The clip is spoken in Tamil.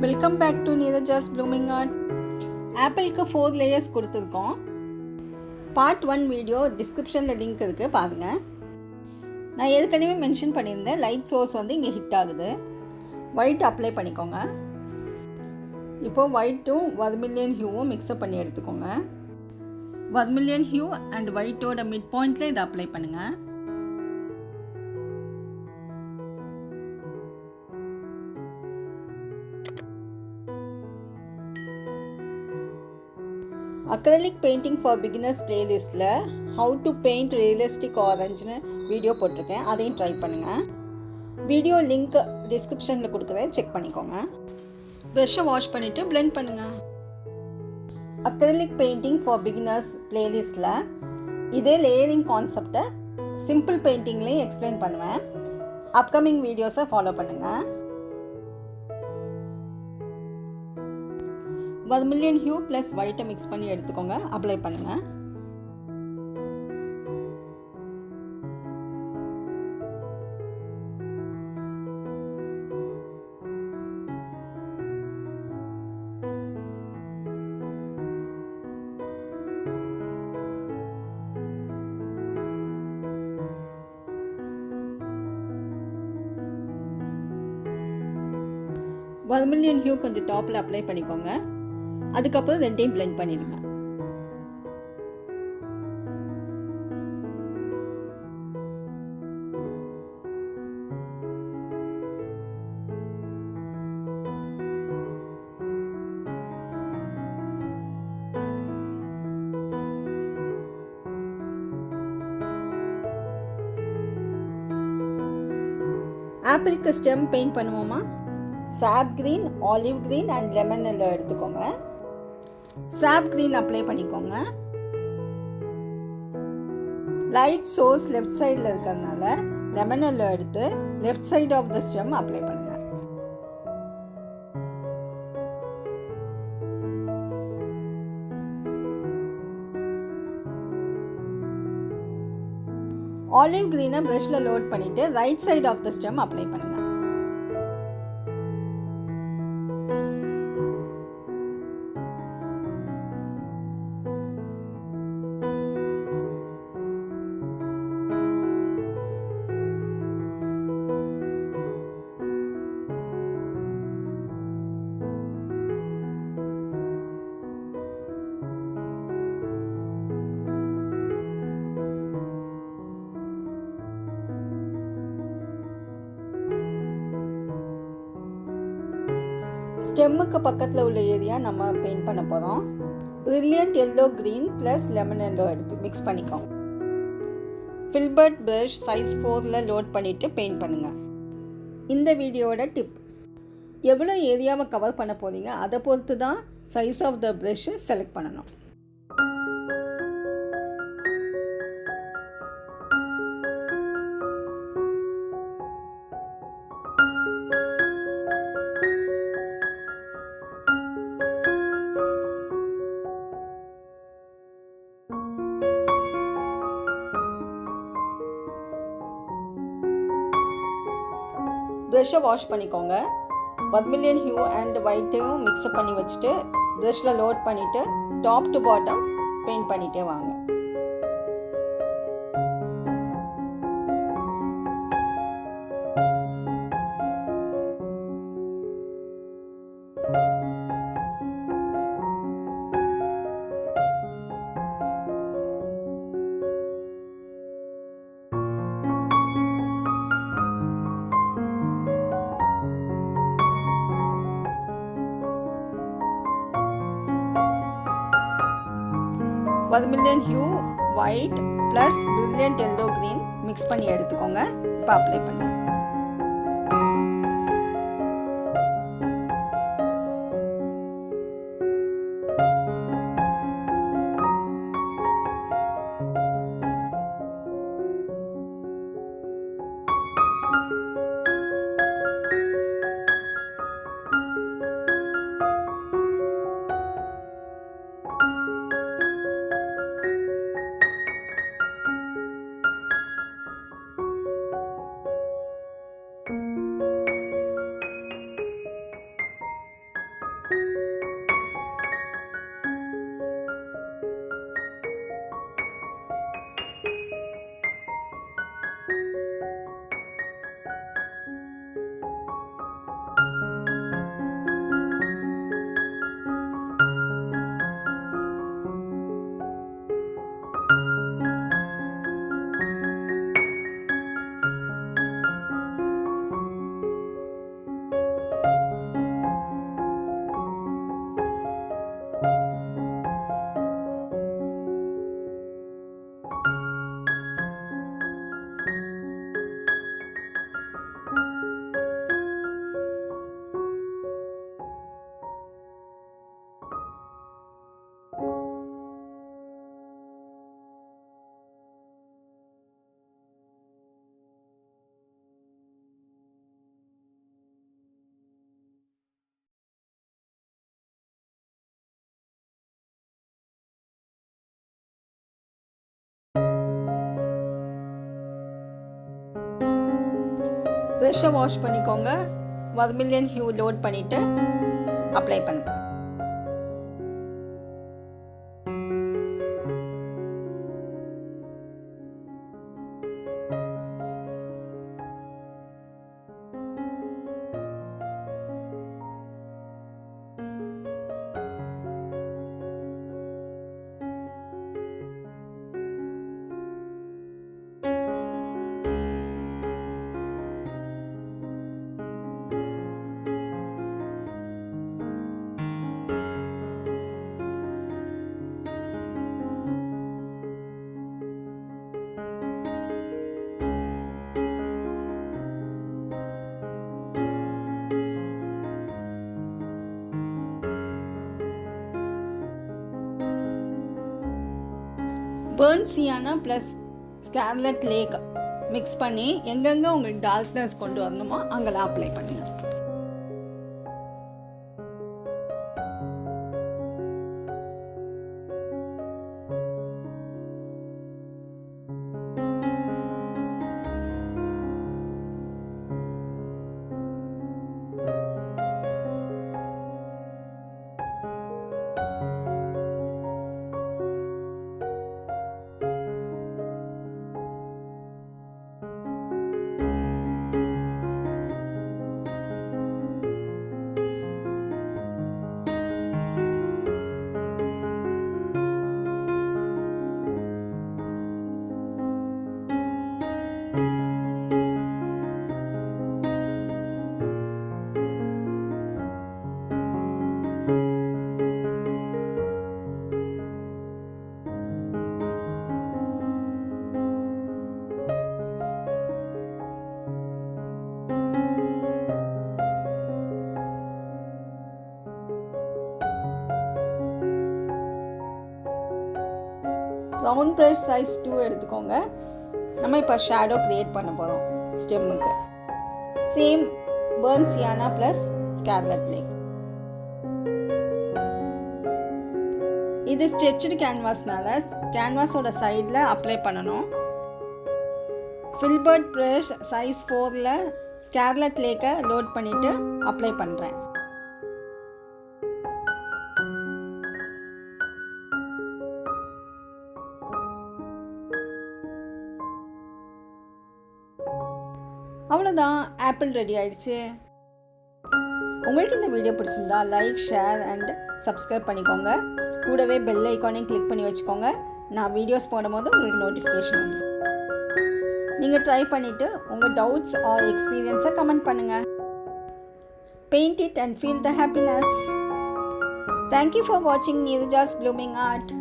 Welcome back to Neeraja's blooming art. ஆப்பிளுக்கு 4 லேயர்ஸ் கொடுத்துருக்கோம். பார்ட் 1 வீடியோ டிஸ்கிரிப்ஷனில் லிங்க் இருக்குது, பாருங்கள். நான் ஏற்கனவே மென்ஷன் பண்ணியிருந்தேன், லைட் சோர்ஸ் இங்கே ஹிட் ஆகுது. ஒயிட் அப்ளை பண்ணிக்கோங்க. இப்போது ஒயிட்டும் வர்மிலியன் ஹியூவும் மிக்ஸ்அப் பண்ணி எடுத்துக்கோங்க. வர்மிலியன் ஹியூ அண்ட் ஒயிட்டோட மிட் பாயிண்டில் இதை அப்ளை பண்ணுங்கள். அக்ரலிக் பெயிண்டிங் ஃபார் பிகினர்ஸ் பிளேலிஸ்ட்டில் ஹவு டு பெயிண்ட் ரியலிஸ்டிக் ஆரஞ்சுன்னு வீடியோ போட்டிருக்கேன், அதையும் ட்ரை பண்ணுங்கள். வீடியோ லிங்க் டிஸ்கிரிப்ஷனில் கொடுக்குறேன், செக் பண்ணிக்கோங்க. ப்ரஷ்ஷை வாஷ் பண்ணிவிட்டு பிளெண்ட் பண்ணுங்கள். அக்ரலிக் பெயிண்டிங் ஃபார் பிகினர்ஸ் பிளேலிஸ்ட்டில் இதே லேயரிங் கான்செப்டை சிம்பிள் பெயிண்டிங்லேயும் எக்ஸ்பிளைன் பண்ணுவேன். அப்கமிங் வீடியோஸை ஃபாலோ பண்ணுங்கள். வர்மிலியன் ஹியூ ப்ளஸ் ஒயிட்டை மிக்ஸ் பண்ணி எடுத்துக்கோங்க, அப்ளை பண்ணுங்கள். வர்மிலியன் ஹியூ கொஞ்சம் டாப்பில் அப்ளை பண்ணிக்கோங்க. அதுக்கப்புறம் ரெண்டையும் பிளெண்ட் பண்ணிடுங்க. ஆப்பிளுக்கு ஸ்டெம் பெயிண்ட் பண்ணுவோமா? Sap green, olive green and lemon yellow எடுத்துக்கோங்க. சாப் கிரீன் அப்ளை பண்ணிக்கோங்க. லைட் சோர்ஸ் லெஃப்ட் சைடில் இருக்கிறதுனால லெமன் எல்லோ எடுத்து left side of the stem apply பண்ணுங்க. ஆலிவ் கிரீனை ப்ரஷ்ல லோட் பண்ணிட்டு right side of the stem apply பண்ணுங்க. ஸ்டெம்முக்கு பக்கத்தில் உள்ள ஏரியா நம்ம பெயிண்ட் பண்ண போகிறோம். Brilliant yellow green plus lemon yellow எடுத்து மிக்ஸ் பண்ணிக்கோங்க. ஃபில்பர்ட் ப்ரஷ் சைஸ் 4ல் லோட் பண்ணிவிட்டு பெயிண்ட் பண்ணுங்கள். இந்த வீடியோட டிப், எவ்வளோ ஏரியாவை கவர் பண்ண போகிறீங்க அதை பொறுத்து தான் சைஸ் ஆஃப் த ப்ரஷ்ஷை செலக்ட் பண்ணணும். ப்ரஷ்ஷை வாஷ் பண்ணிக்கோங்க. வர்மிலியன் ஹியூ அண்ட் ஒயிட்டையும் மிக்ஸ்அப் பண்ணி வச்சுட்டு ப்ரஷ்ஷில் லோட் பண்ணிவிட்டு டாப் டு பாட்டம் பெயிண்ட் பண்ணிகிட்டே வாங்க. Vermilion hue white plus brilliant yellow green mix பண்ணி எடுத்துக்கோங்க. இப்போ அப்ளை பண்ணுங்க. ப்ரஷ்ஷை வாஷ் பண்ணிக்கோங்க. வர்மிலியன் ஹியூ லோட் பண்ணிவிட்டு அப்ளை பண்ணுங்க. Burnt sienna plus scarlet lake mix பண்ணி எங்கெங்கே உங்களுக்கு டார்க்னஸ் கொண்டு வரணுமோ அங்கெல்லாம் அப்ளை பண்ணுங்க. ரவுண்ட் ப்ரஷ் சைஸ் 2 எடுத்துக்கோங்க. நம்ம இப்போ ஷேடோ க்ரியேட் பண்ண போகிறோம் ஸ்டெம்முக்கு. Same burnt sienna plus scarlet lake. இது ஸ்ட்ரெச்சுடு கேன்வாஸ்னால கேன்வாஸோட சைடில் அப்ளை பண்ணணும். ஃபில்பர்ட் ப்ரஷ் சைஸ் 4ல் ஸ்கார்லட் லேக்கை லோட் பண்ணிவிட்டு அப்ளை பண்ணுறேன். அவ்வளோதான், ஆப்பிள் ரெடி ஆயிடுச்சு. உங்களுக்கு இந்த வீடியோ பிடிச்சிருந்தா லைக், ஷேர் அண்ட் சப்ஸ்கிரைப் பண்ணிக்கோங்க. கூடவே பெல் ஐக்கானையும் கிளிக் பண்ணி வச்சுக்கோங்க. நான் வீடியோஸ் போடும்போது உங்களுக்கு நோட்டிஃபிகேஷன் வந்து. நீங்கள் ட்ரை பண்ணிவிட்டு உங்கள் டவுட்ஸ் ஆர் எக்ஸ்பீரியன்ஸை கமெண்ட் பண்ணுங்கள். Paint it and feel the happiness. Thank you for வாட்சிங் நீரஜாஸ் ப்ளூமிங் ஆர்ட்.